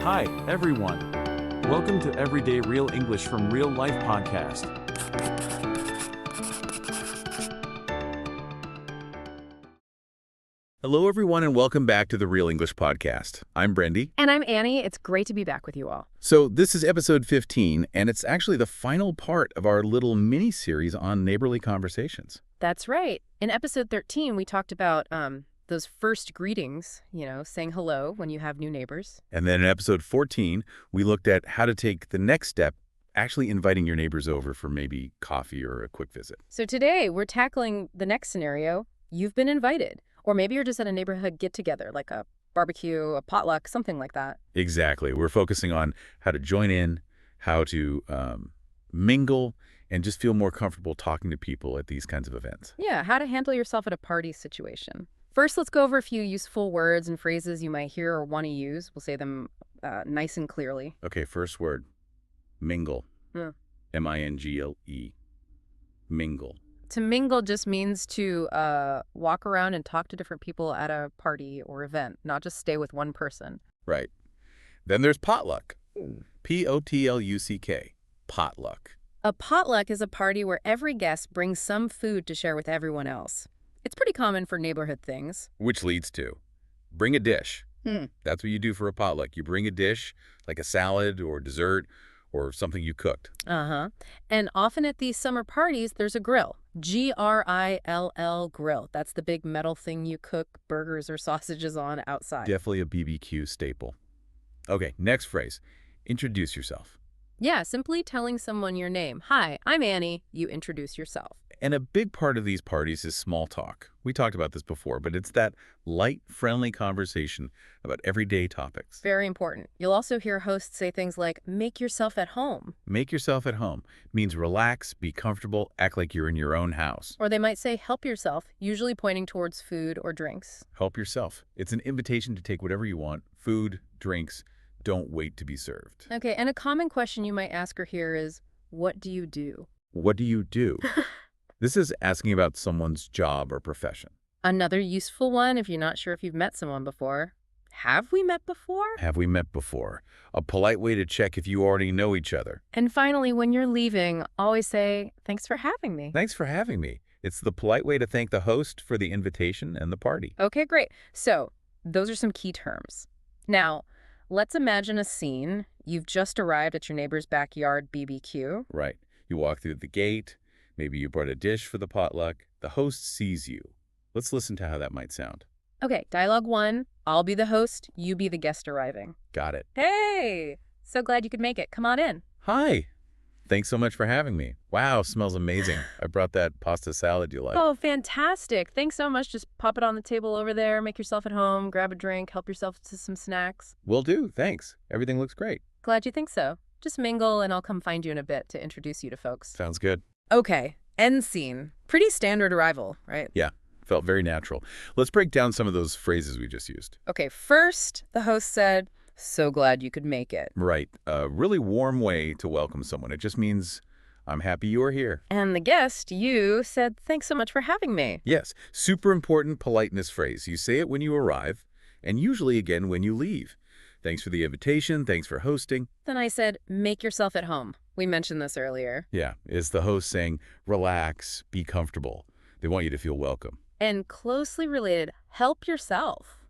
Hi, everyone. Welcome to Everyday Real English from Real Life podcast. Hello, everyone, and welcome back to the Real English podcast. I'm Brendy. And I'm Annie. It's great to be back with you all. So this is episode 15, and it's actually the final part of our little mini-series on neighborly conversations. That's right. In episode 13, we talked about those first greetings, saying hello when you have new neighbors. And then in episode 14, we looked at how to take the next step, actually inviting your neighbors over for maybe coffee or a quick visit. So today, we're tackling the next scenario. You've been invited. Or maybe you're just at a neighborhood get-together, like a barbecue, a potluck, something like that. Exactly. We're focusing on how to join in, how to mingle, and just feel more comfortable talking to people at these kinds of events. Yeah, how to handle yourself at a party situation. First, let's go over a few useful words and phrases you might hear or want to use. We'll say them nice and clearly. Okay, first word, mingle. M-I-N-G-L-E. Mingle. To mingle just means to walk around and talk to different people at a party or event, not just stay with one person. Right. Then there's potluck. P-O-T-L-U-C-K. Potluck. A potluck is a party where every guest brings some food to share with everyone else. It's pretty common for neighborhood things. Which leads to, bring a dish. That's what you do for a potluck. You bring a dish, like a salad or dessert or something you cooked. And often at these summer parties, there's a grill. G-R-I-L-L, grill. That's the big metal thing you cook burgers or sausages on outside. Definitely a BBQ staple. Okay, next phrase. Introduce yourself. Yeah, simply telling someone your name. Hi, I'm Annie. You introduce yourself. And a big part of these parties is small talk. We talked about this before, but it's that light, friendly conversation about everyday topics. Very important. You'll also hear hosts say things like, make yourself at home. Make yourself at home means relax, be comfortable, act like you're in your own house. Or they might say, help yourself, usually pointing towards food or drinks. Help yourself. It's an invitation to take whatever you want, food, drinks. Don't wait to be served. Okay, and a common question you might ask her here is, what do you do? What do you do? This is asking about someone's job or profession. Another useful one, if you're not sure if you've met someone before. Have we met before? Have we met before? A polite way to check if you already know each other. And finally, when you're leaving, always say, thanks for having me. Thanks for having me. It's the polite way to thank the host for the invitation and the party. Okay, great. So those are some key terms. Now, let's imagine a scene. You've just arrived at your neighbor's backyard BBQ. Right. You walk through the gate. Maybe you brought a dish for the potluck. The host sees you. Let's listen to how that might sound. Okay, dialogue 1. I'll be the host. You be the guest arriving. Got it. Hey! So glad you could make it. Come on in. Hi. Thanks so much for having me. Wow, smells amazing. I brought that pasta salad you like. Oh, fantastic. Thanks so much. Just pop it on the table over there. Make yourself at home. Grab a drink. Help yourself to some snacks. Will do. Thanks. Everything looks great. Glad you think so. Just mingle, and I'll come find you in a bit to introduce you to folks. Sounds good. Okay, end scene. Pretty standard arrival, right? Yeah, felt very natural. Let's break down some of those phrases we just used. Okay, first, the host said, so glad you could make it. Right. A really warm way to welcome someone. It just means, I'm happy you are here. And the guest, you, said, thanks so much for having me. Yes, super important politeness phrase. You say it when you arrive, and usually again when you leave. Thanks for the invitation. Thanks for hosting. Then I said, make yourself at home. We mentioned this earlier. Yeah, it's the host saying, relax, be comfortable. They want you to feel welcome. And closely related, help yourself.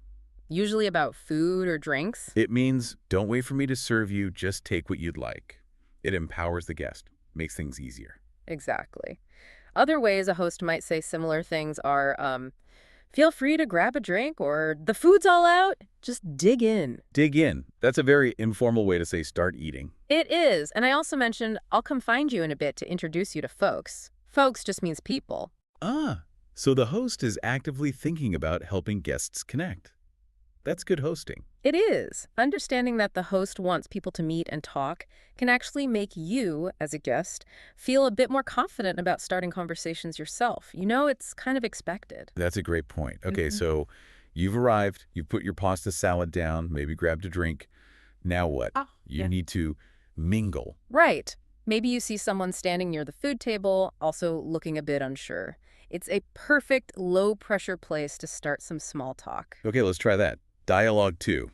Usually about food or drinks. It means, don't wait for me to serve you, just take what you'd like. It empowers the guest, makes things easier. Exactly. Other ways a host might say similar things are, feel free to grab a drink, or the food's all out, just dig in. Dig in. That's a very informal way to say start eating. It is. And I also mentioned, I'll come find you in a bit to introduce you to folks. Folks just means people. So the host is actively thinking about helping guests connect. That's good hosting. It is. Understanding that the host wants people to meet and talk can actually make you, as a guest, feel a bit more confident about starting conversations yourself. You know, it's kind of expected. That's a great point. Okay, so you've arrived, you've put your pasta salad down, maybe grabbed a drink. Now what? You need to mingle. Right. Maybe you see someone standing near the food table, also looking a bit unsure. It's a perfect low-pressure place to start some small talk. Okay, let's try that. Dialogue 2.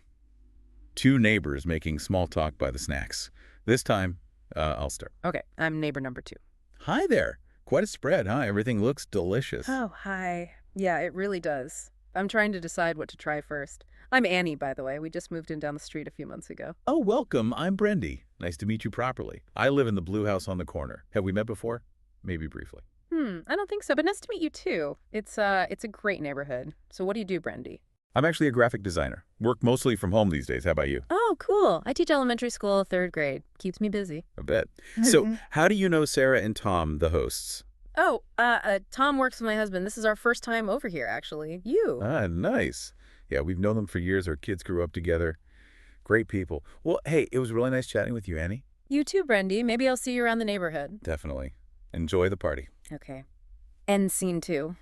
Two neighbors making small talk by the snacks. This time, I'll start. Okay, I'm neighbor number 2. Hi there. Quite a spread, huh? Everything looks delicious. Oh, hi. Yeah, it really does. I'm trying to decide what to try first. I'm Annie, by the way. We just moved in down the street a few months ago. Oh, welcome. I'm Brendy. Nice to meet you properly. I live in the blue house on the corner. Have we met before? Maybe briefly. I don't think so, but nice to meet you too. It's a great neighborhood. So what do you do, Brendy? I'm actually a graphic designer. Work mostly from home these days. How about you? Oh, cool. I teach elementary school, 3rd grade. Keeps me busy. I bet. So, how do you know Sarah and Tom, the hosts? Oh, Tom works with my husband. This is our first time over here, actually. You. Ah, nice. Yeah, we've known them for years. Our kids grew up together. Great people. Well, hey, it was really nice chatting with you, Annie. You too, Brendy. Maybe I'll see you around the neighborhood. Definitely. Enjoy the party. Okay. End scene 2.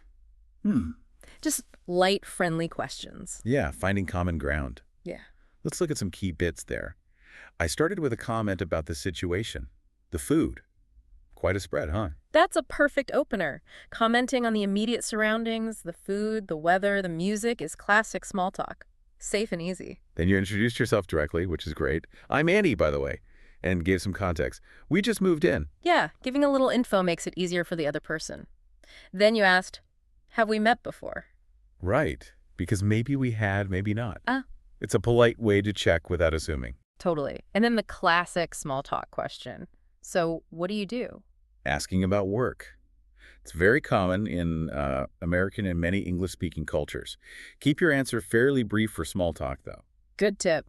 Just light, friendly questions. Yeah, finding common ground. Yeah. Let's look at some key bits there. I started with a comment about the situation, the food. Quite a spread, huh? That's a perfect opener. Commenting on the immediate surroundings, the food, the weather, the music is classic small talk. Safe and easy. Then you introduced yourself directly, which is great. I'm Annie, by the way, and gave some context. We just moved in. Yeah, giving a little info makes it easier for the other person. Then you asked, have we met before? Right, because maybe we had, maybe not. It's a polite way to check without assuming. Totally. And then the classic small talk question. So what do you do? Asking about work. It's very common in American and many English-speaking cultures. Keep your answer fairly brief for small talk, though. Good tip.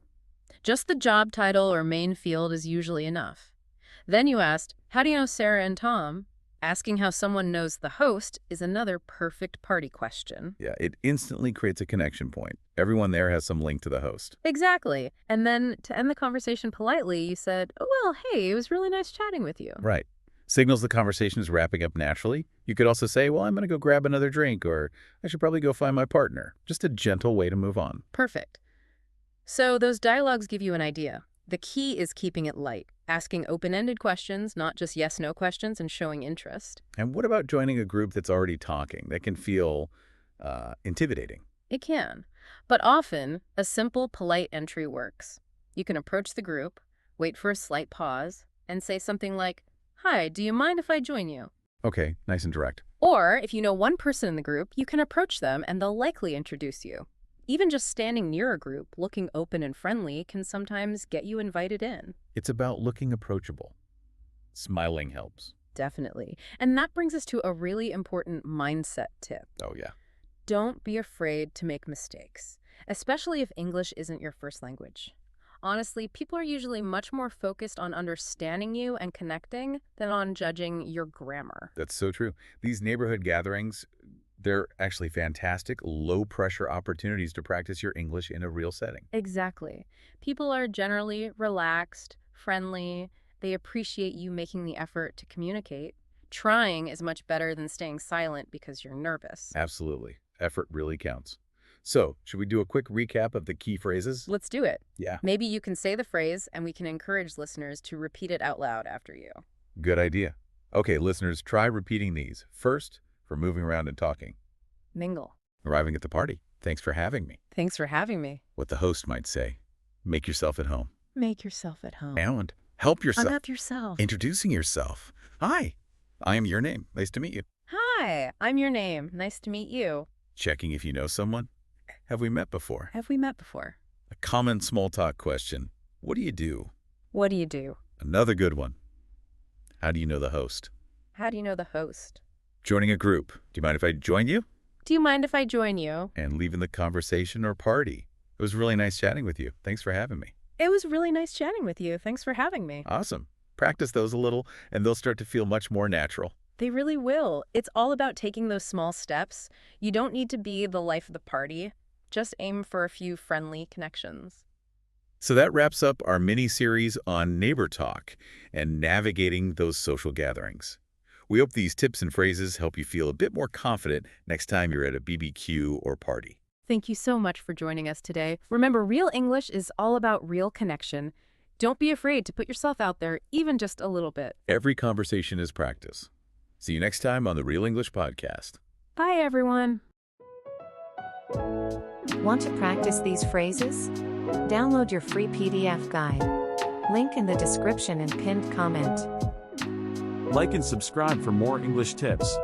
Just the job title or main field is usually enough. Then you asked, how do you know Sarah and Tom? Asking how someone knows the host is another perfect party question. Yeah, it instantly creates a connection point. Everyone there has some link to the host. Exactly. And then to end the conversation politely, you said, oh, well, hey, it was really nice chatting with you. Right. Signals the conversation is wrapping up naturally. You could also say, well, I'm going to go grab another drink, or I should probably go find my partner. Just a gentle way to move on. Perfect. So those dialogues give you an idea. The key is keeping it light, asking open-ended questions, not just yes-no questions, and showing interest. And what about joining a group that's already talking? That can feel intimidating. It can. But often, a simple, polite entry works. You can approach the group, wait for a slight pause, and say something like, hi, do you mind if I join you? Okay, nice and direct. Or, if you know one person in the group, you can approach them and they'll likely introduce you. Even just standing near a group, looking open and friendly, can sometimes get you invited in. It's about looking approachable. Smiling helps. Definitely. And that brings us to a really important mindset tip. Oh, yeah. Don't be afraid to make mistakes, especially if English isn't your first language. Honestly, people are usually much more focused on understanding you and connecting than on judging your grammar. That's so true. These neighborhood gatherings, they're actually fantastic, low-pressure opportunities to practice your English in a real setting. Exactly. People are generally relaxed, friendly. They appreciate you making the effort to communicate. Trying is much better than staying silent because you're nervous. Absolutely. Effort really counts. So, should we do a quick recap of the key phrases? Let's do it. Yeah. Maybe you can say the phrase and we can encourage listeners to repeat it out loud after you. Good idea. Okay, listeners, try repeating these. First, for moving around and talking. Mingle. Arriving at the party. Thanks for having me. Thanks for having me. What the host might say. Make yourself at home. Make yourself at home. And help yourself. Unwrap yourself. Introducing yourself. Hi, I am your name. Nice to meet you. Hi, I'm your name. Nice to meet you. Checking if you know someone. Have we met before? Have we met before? A common small talk question. What do you do? What do you do? Another good one. How do you know the host? How do you know the host? Joining a group. Do you mind if I join you? Do you mind if I join you? And leaving the conversation or party. It was really nice chatting with you. Thanks for having me. It was really nice chatting with you. Thanks for having me. Awesome. Practice those a little, and they'll start to feel much more natural. They really will. It's all about taking those small steps. You don't need to be the life of the party. Just aim for a few friendly connections. So that wraps up our mini-series on neighbor talk and navigating those social gatherings. We hope these tips and phrases help you feel a bit more confident next time you're at a BBQ or party. Thank you so much for joining us today. Remember, Real English is all about real connection. Don't be afraid to put yourself out there, even just a little bit. Every conversation is practice. See you next time on the Real English Podcast. Bye, everyone. Want to practice these phrases? Download your free PDF guide. Link in the description and pinned comment. Like and subscribe for more English tips.